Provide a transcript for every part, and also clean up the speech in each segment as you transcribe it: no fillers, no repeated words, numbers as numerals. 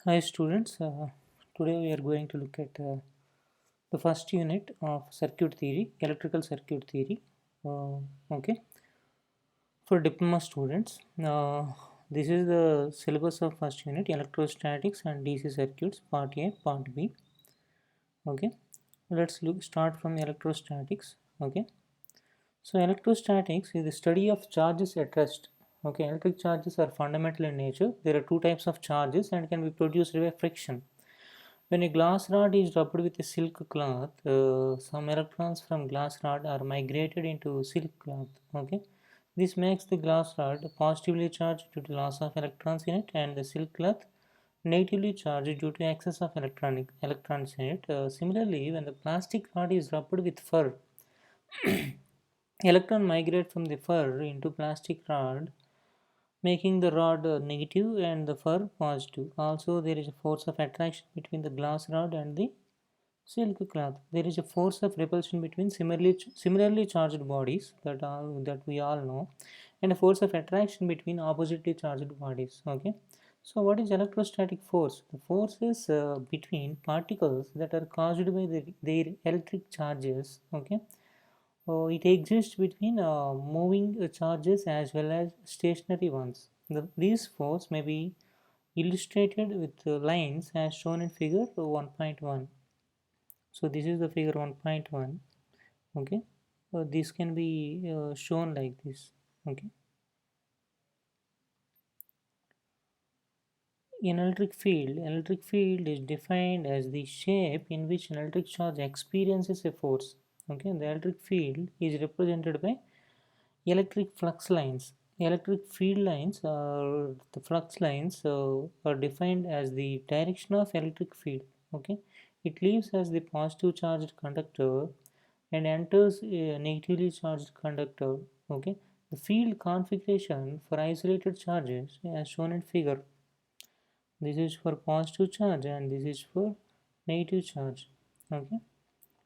Hi students, today we are going to look at the first unit of circuit theory, electrical circuit theory. Okay, for diploma students, this is the syllabus of first unit, electrostatics and DC circuits, part A, part B. Okay, let's start from electrostatics. Okay, so electrostatics is the study of charges at rest. Okay, electric charges are fundamental in nature. There are two types of charges and can be produced by friction. When a glass rod is rubbed with a silk cloth, some electrons from glass rod are migrated into silk cloth. Okay, this makes the glass rod positively charged due to loss of electrons in it, and the silk cloth negatively charged due to excess of electrons in it. Similarly, when the plastic rod is rubbed with fur, electron migrate from the fur into plastic rod, making the rod negative and the fur positive. Also, there is a force of attraction between the glass rod and the silk cloth. There is a force of repulsion between similarly charged bodies that we all know, and a force of attraction between oppositely charged bodies. Okay. So, what is electrostatic force? The force is between particles that are caused by their electric charges. Okay, it exists between moving charges as well as stationary ones. These force may be illustrated with lines as shown in figure 1.1. So this is the figure 1.1. Okay, this can be shown like this. Okay, in electric field is defined as the shape in which an electric charge experiences a force. Okay, the electric field is represented by electric flux lines. Electric field lines, the flux lines, are defined as the direction of electric field. Okay, it leaves as the positive charged conductor and enters a negatively charged conductor. Okay, the field configuration for isolated charges, as shown in figure, this is for positive charge and this is for negative charge. Okay.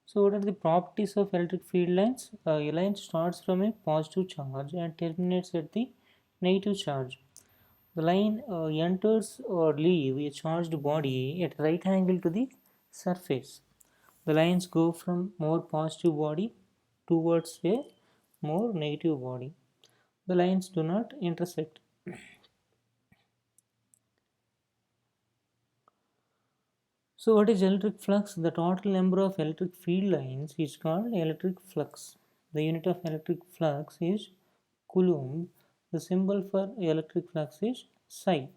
So what are the properties of electric field lines? A line starts from a positive charge and terminates at the negative charge. The line enters or leaves a charged body at right angle to the surface. The lines go from more positive body towards a more negative body. The lines do not intersect. So what is electric flux? The total number of electric field lines is called electric flux. The unit of electric flux is Coulomb. The symbol for electric flux is psi.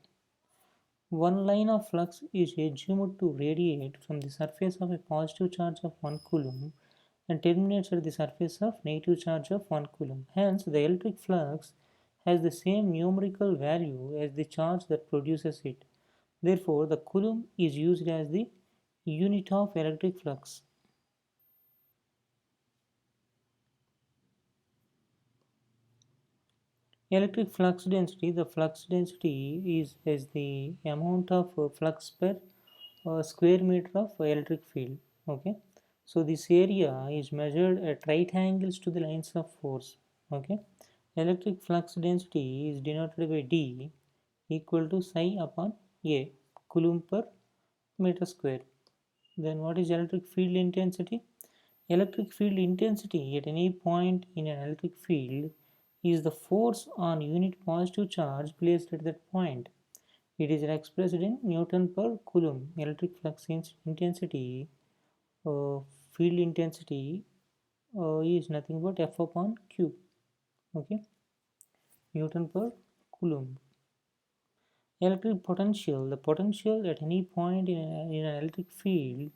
One line of flux is assumed to radiate from the surface of a positive charge of 1 coulomb and terminates at the surface of negative charge of 1 coulomb. Hence, the electric flux has the same numerical value as the charge that produces it. Therefore, the coulomb is used as the unit of electric flux. Electric flux density, the flux density is the amount of flux per square meter of electric field. Okay, so this area is measured at right angles to the lines of force. Okay, electric flux density is denoted by D equal to psi upon A, coulomb per meter square. Then what is electric field intensity? Electric field intensity at any point in an electric field is the force on unit positive charge placed at that point. It is expressed in Newton per Coulomb. Electric flux intensity, uh, field intensity is nothing but F upon Q. Okay, Newton per Coulomb. Electric potential, the potential at any point in an electric field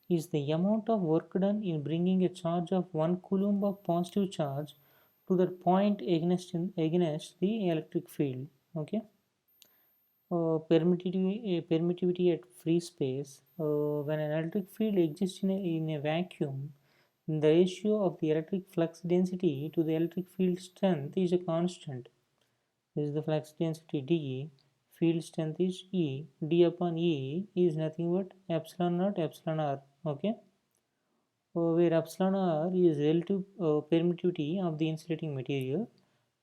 is the amount of work done in bringing a charge of 1 coulomb of positive charge to that point against the electric field. Okay. Permittivity at free space. When an electric field exists in a vacuum, the ratio of the electric flux density to the electric field strength is a constant. This is the flux density dE. Field strength is E. D upon E is nothing but epsilon naught epsilon r. Okay, where epsilon r is relative permittivity of the insulating material.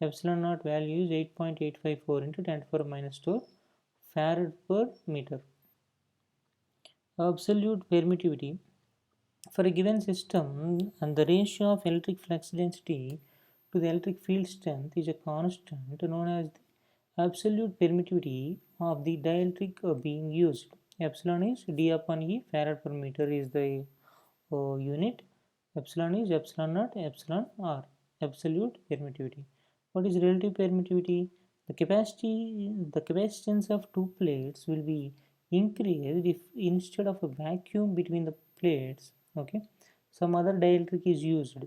Epsilon naught value is 8.854 into 10 to the power minus 4 farad per meter. Absolute permittivity. For a given system, and the ratio of electric flux density to the electric field strength is a constant known as the absolute permittivity of the dielectric being used. Epsilon is d upon e, farad per meter is the unit. Epsilon is epsilon naught epsilon r, absolute permittivity. What is relative permittivity? The capacitance of two plates will be increased if instead of a vacuum between the plates, okay, some other dielectric is used.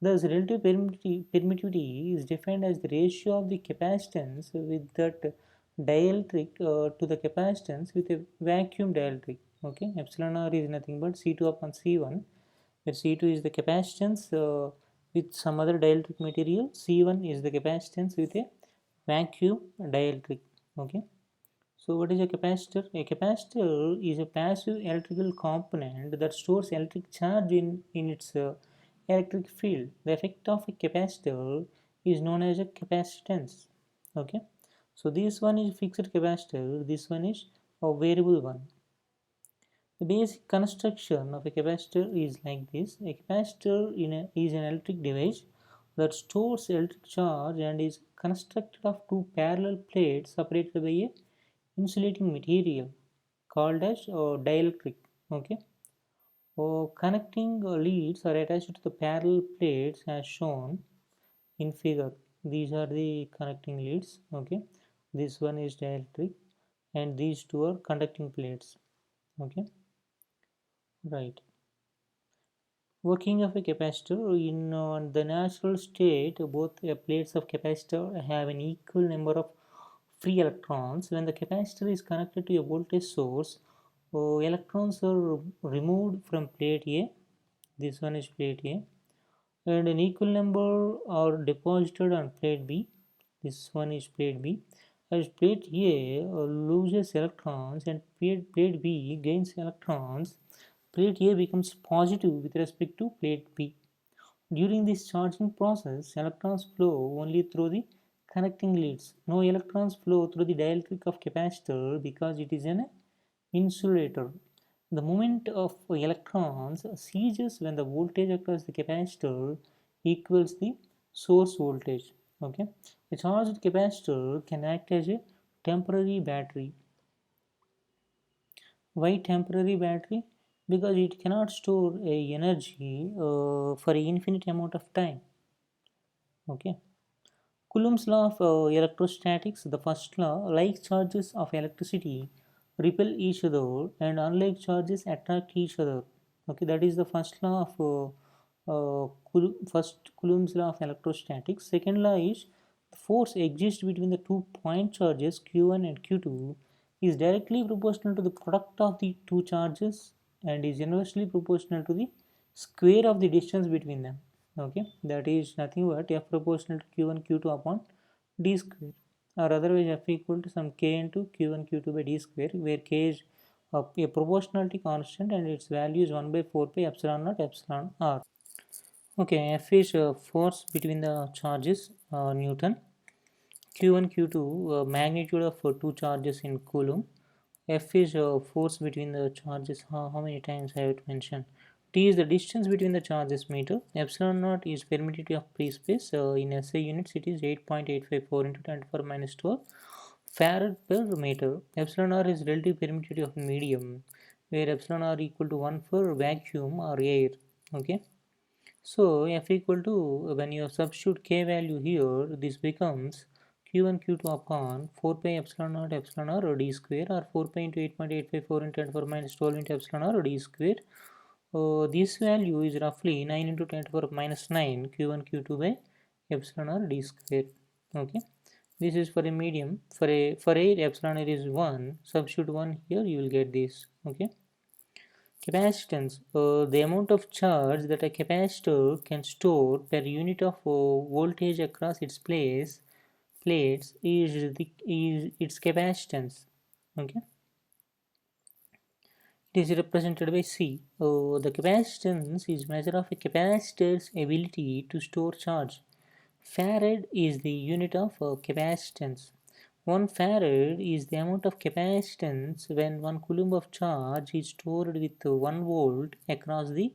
Thus, relative permittivity is defined as the ratio of the capacitance with that dielectric to the capacitance with a vacuum dielectric. Okay, epsilon r is nothing but C2 upon C1, where C2 is the capacitance with some other dielectric material, C1 is the capacitance with a vacuum dielectric. Okay. So what is a capacitor? A capacitor is a passive electrical component that stores electric charge in its electric field. The effect of a capacitor is known as a capacitance. Okay. So this one is fixed capacitor, this one is a variable one. The basic construction of a capacitor is like this. A capacitor is an electric device that stores electric charge and is constructed of two parallel plates separated by a insulating material called as dielectric. Okay. Connecting leads are attached to the parallel plates as shown in figure. These are the connecting leads. Okay. This one is dielectric and these two are conducting plates. Okay. Right. Working of a capacitor in the natural state, both plates of capacitor have an equal number of free electrons. When the capacitor is connected to a voltage source, electrons are removed from plate A. This one is plate A, and an equal number are deposited on plate B. This one is plate B. As plate A loses electrons and plate B gains electrons, plate A becomes positive with respect to plate B. During this charging process, electrons flow only through the connecting leads. No electrons flow through the dielectric of capacitor because it is an insulator. The movement of electrons ceases when the voltage across the capacitor equals the source voltage. Okay, a charged capacitor can act as a temporary battery. Why temporary battery? Because it cannot store a energy for an infinite amount of time. Okay. Coulomb's law of electrostatics, the first law, like charges of electricity repel each other and unlike charges attract each other. Okay, that is the first law of first Coulomb's law of electrostatics. Second law is the force exists between the two point charges Q1 and Q2 is directly proportional to the product of the two charges and is inversely proportional to the square of the distance between them. Okay, that is nothing but f proportional to q1 q2 upon d square, or otherwise f equal to some k into q1 q2 by d square, where k is a proportionality constant and its value is 1 by 4 pi epsilon naught epsilon r. Okay, f is force between the charges, Newton. Q1 q2 magnitude of two charges in coulomb. F is force between the charges. How many times I have to mention? T is the distance between the charges meter. Epsilon naught is permittivity of free space. In SI units, it is 8.854 into 10 to the power minus 12 farad per meter. Epsilon r is relative permittivity of medium, where epsilon r equal to 1 for vacuum or air. Okay. So F equal to, when you substitute K value here, this becomes Q1 Q2 upon 4 pi epsilon r d square, or 4 pi into 8.854 into 10 to the power minus 12 into epsilon r d square. This value is roughly 9 into 10 to the power minus 9 Q1 Q2 by epsilon r d square. Okay, this is for a medium. For air, epsilon r is 1. Substitute 1 here, you will get this. Okay. Capacitance, the amount of charge that a capacitor can store per unit of voltage across its plates is its capacitance. Okay, it is represented by C. The capacitance is measure of a capacitor's ability to store charge. Farad is the unit of capacitance. 1 farad is the amount of capacitance when 1 coulomb of charge is stored with 1 volt across the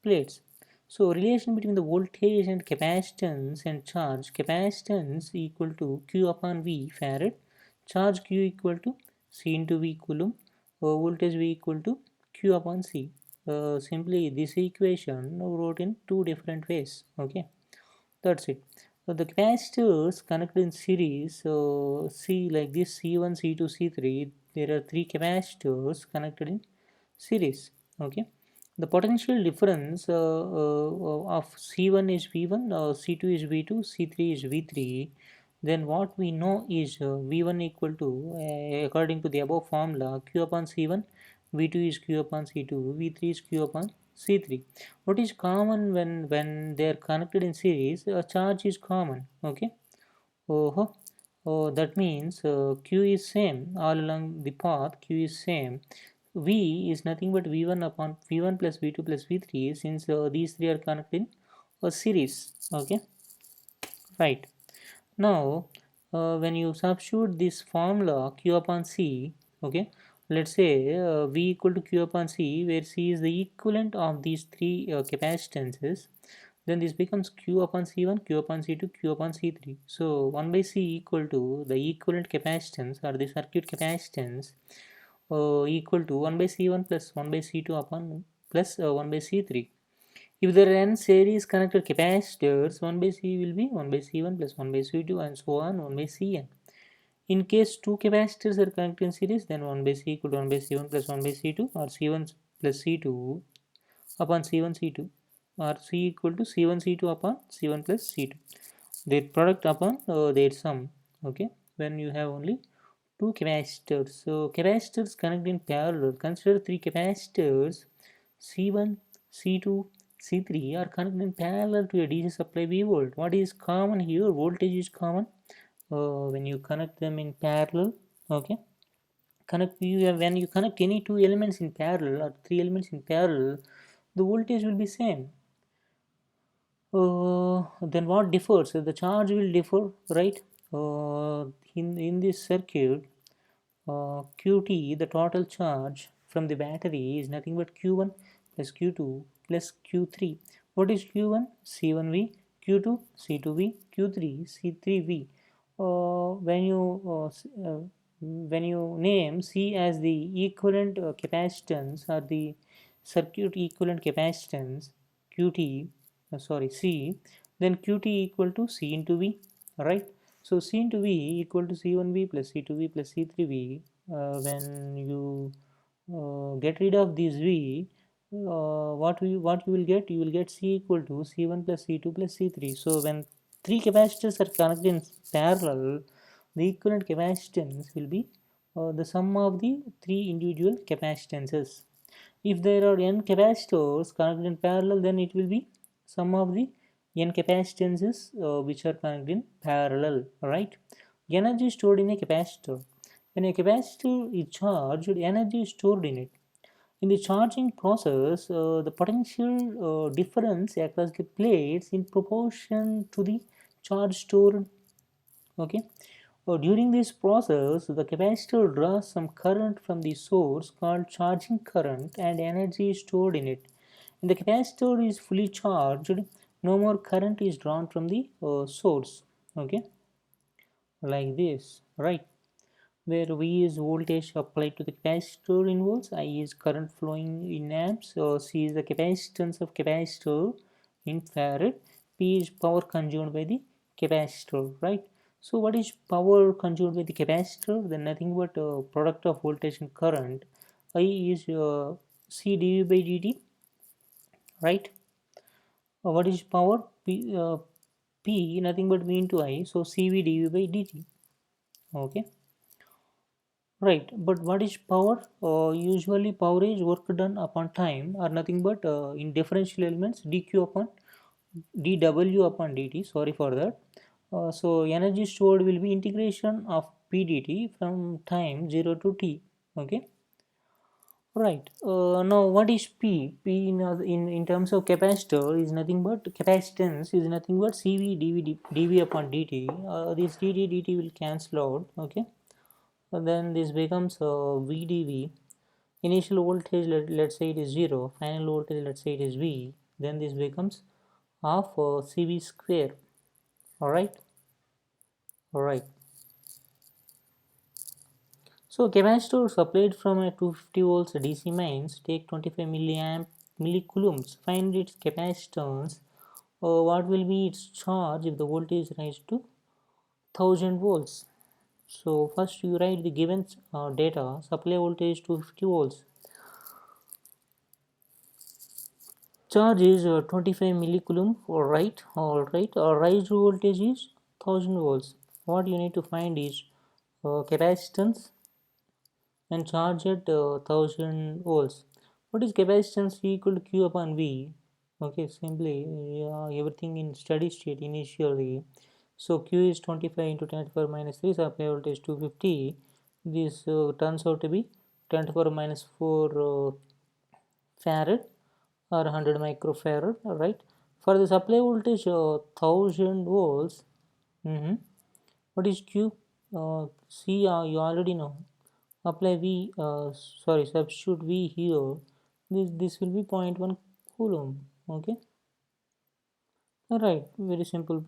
plates. So relation between the voltage and capacitance and charge: capacitance equal to Q upon V farad, charge Q equal to C into V coulomb, voltage V equal to Q upon C. Simply this equation wrote in two different ways. Okay, that's it. So the capacitors connected in series, C like this, C1, C2, C3. There are three capacitors connected in series. Okay, the potential difference of C1 is V1, C2 is V2, C3 is V3. Then what we know is V1 equal to, according to the above formula, Q upon C1, V2 is Q upon C2, V3 is Q upon C3. What is common when they are connected in series? A charge is common. Okay. Oh, oh, that means Q is same all along the path. Q is same. V is nothing but V1 upon V1 plus V2 plus V3, since these three are connected in a series. Okay, right. Now, when you substitute this formula Q upon C, okay, let's say V equal to Q upon C, where C is the equivalent of these three capacitances, then this becomes Q upon C1, Q upon C2, Q upon C3. So 1 by C equal to the equivalent capacitance or the circuit capacitance equal to 1 by C1 plus 1 by C2 upon plus 1 by C3. If there are n series connected capacitors, 1 by C will be 1 by C1 plus 1 by C2 and so on 1 by Cn. In case two capacitors are connected in series, then 1 by C equal to 1 by C1 plus 1 by C2, or C1 plus C2 upon C1 C2, or C equal to C1 C2 upon C1 plus C2. Their product upon their sum. Okay, when you have only two capacitors. So capacitors connect in parallel. Consider three capacitors C1, C2, C3 are connected in parallel to a DC supply V volt. What is common here? Voltage is common. When you connect them in parallel, okay. When you connect any two elements in parallel or three elements in parallel, the voltage will be same. Then what differs? The charge will differ, right? In this circuit, Qt, the total charge from the battery, is nothing but Q1 plus Q2 plus Q3. What is Q1? C1V, Q2, C2V, Q3, C3V. When you name C as the equivalent capacitance or the circuit equivalent capacitance, Qt, C, then Qt equal to C into V, right? So C into V equal to C1V plus C2V plus C3V. When you get rid of this V, what you will get? You will get C equal to C1 plus C2 plus C3. So when three capacitors are connected in parallel, the equivalent capacitance will be the sum of the three individual capacitances. If there are n capacitors connected in parallel, then it will be sum of the n capacitances which are connected in parallel, right? Energy stored in a capacitor. When a capacitor is charged, energy is stored in it. In the charging process, the potential difference across the plates in proportion to the charge stored. Okay. During this process, the capacitor draws some current from the source called charging current, and energy is stored in it. When the capacitor is fully charged, no more current is drawn from the source. Okay, like this, right? Where V is voltage applied to the capacitor in volts, I is current flowing in amps, C is the capacitance of capacitor in farad, P is power consumed by the capacitor, right? So what is power consumed by the capacitor? Then nothing but product of voltage and current. I is C dV by dt, right? What is power? P nothing but V into I, so CV dV by dt. Okay. Right, but what is power? Usually power is work done upon time or nothing but in differential elements dq upon dw upon dt. Sorry for that. So energy stored will be integration of p dt from time 0 to t. Okay. Right. Now, what is P? P in terms of capacitor is nothing but capacitance is nothing but CV dV upon dt. This dt will cancel out. Okay. Then this becomes VdV. Initial voltage, let's say it is 0. Final voltage, let's say it is V. Then this becomes half CV square. All right. All right. So capacitors supplied from a 250 volts DC mains take 25 milliamp millicoulombs. Find its capacitance. What will be its charge if the voltage rises to 1000 volts? So first you write the given data. Supply voltage 250 volts. Charge is 25 millicoulomb. All right. All right. Rise voltage is 1000 volts. What you need to find is capacitance and charge at 1000 volts. What is capacitance equal to Q upon V? Okay, simply everything in steady state initially. So Q is 25 into 10 to the power minus 3, supply voltage 250. This turns out to be 10 to the power minus 4 farad or 100 microfarad, right? For the supply voltage 1000 volts, what is Q? C, you already know. Apply V, substitute V here. This will be 0.1 Coulomb. Okay. Alright, very simple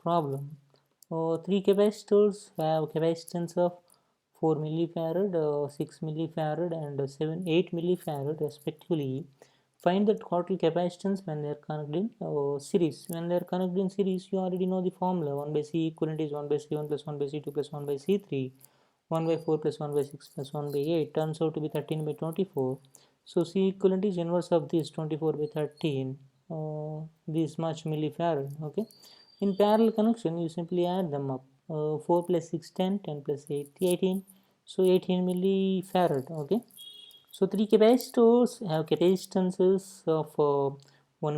problem. Three capacitors have capacitance of 4 millifarad, 6 millifarad, and 8 millifarad respectively. Find the total capacitance when they are connected in series. When they are connected in series, you already know the formula. 1 by C equivalent is 1 by C1 plus 1 by C2 plus 1 by C3. 1 by 4 plus 1 by 6 plus 1 by 8 turns out to be 13 by 24. So C equivalent is inverse of this 24 by 13. This much millifarad. Okay. In parallel connection, you simply add them up. 4 plus 6 10, 10 plus 8 18. So 18 millifarad. Okay. So three capacitors have capacitances of 1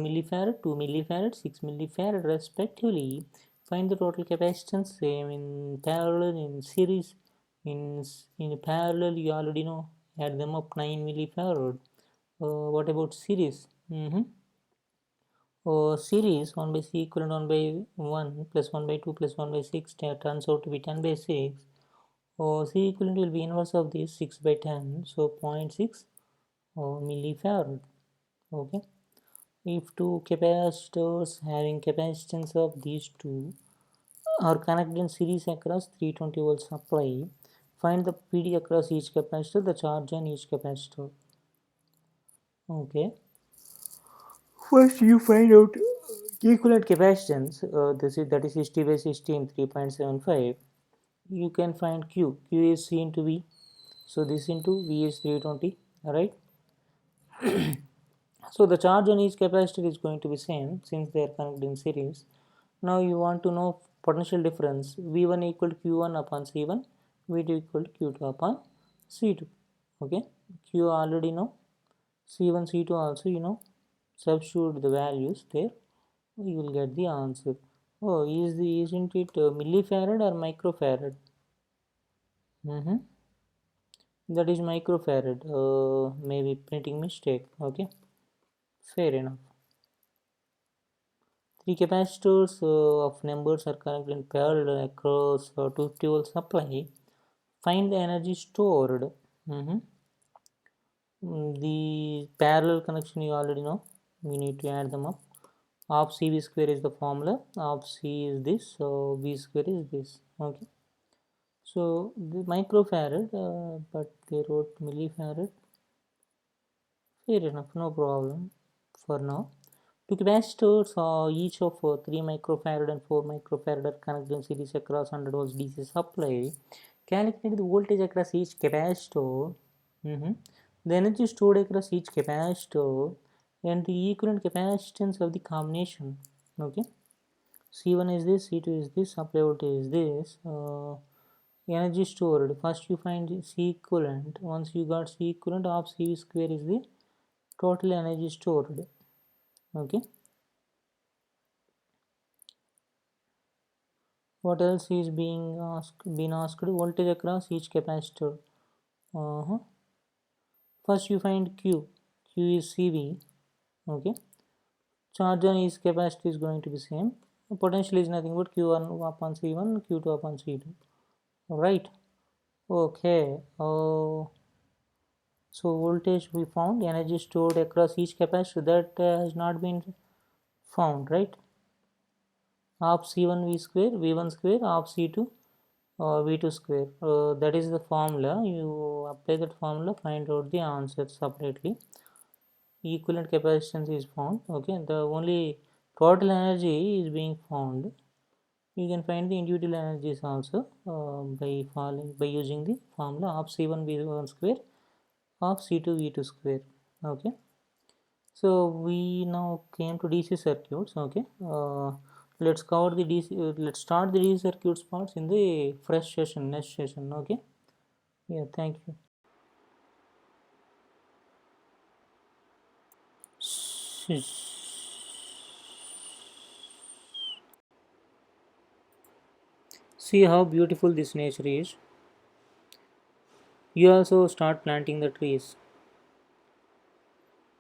millifarad, 2 millifarad, 6 millifarad respectively. Find the total capacitance same in parallel, in series. In parallel, you already know. Add them up 9 millifarad. What about series? Series 1 by C equivalent 1 by 1 plus 1 by 2 plus 1 by 6 turns out to be 10 by 6. C equivalent will be inverse of this 6 by 10, so 0.6 millifarad. Okay. If two capacitors having capacitance of these two are connected in series across 320 volt supply, find the PD across each capacitor, the charge on each capacitor. Okay. First, you find out equivalent capacitance. That is 60 by 60 in 3.75. You can find Q. Q is C into V. So this into V is 320. Alright. So the charge on each capacitor is going to be same since they are connected in series. Now you want to know potential difference. V1 equal to Q1 upon C1. V2 equal to Q2 upon C2. Okay. Q already know. C1, C2 also you know. Substitute the values there. You will get the answer. Oh, isn't it millifarad or microfarad? That is microfarad. Maybe printing mistake. Okay, fair enough. Three capacitors of numbers are connected in parallel across 250 volt supply. Find the energy stored. The parallel connection you already know. We need to add them up. Half CV square is the formula. Half C is this. So V square is this. Okay. So the microfarad, but they wrote millifarad. Fair enough, no problem for now. Two capacitors, each of 3 microfarad and 4 microfarad are connected in series across 100 volts DC supply. Calculate the voltage across each capacitor, the energy stored across each capacitor, and the equivalent capacitance of the combination. Okay, C1 is this, C2 is this, supply voltage is this. Energy stored, first you find C equivalent. Once you got C equivalent, of C square is the total energy stored. Okay. What else is being asked? Voltage across each capacitor. First you find q is cv. Okay, charge on each capacitor is going to be same. Potential is nothing but q1 upon c1, q2 upon c2. Right. Okay. So voltage we found, energy stored across each capacitor that has not been found, right? Half c1 v square v1 square half c2 v2 square. That is the formula. You apply that formula, find out the answer separately. Equivalent capacitance is found. Okay, the only total energy is being found. You can find the individual energies also by using the formula half c1 v1 square half c2 v2 square. Okay, so we now came to DC circuits. Okay, let's cover the DC. Let's start the DC circuits parts in the fresh session, next session. Okay, yeah, thank you. See how beautiful this nature is. You also start planting the trees.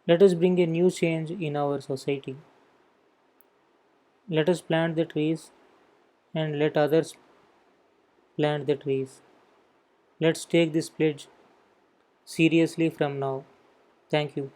Let us bring a new change in our society. Let us plant the trees and let others plant the trees. Let's take this pledge seriously from now. Thank you.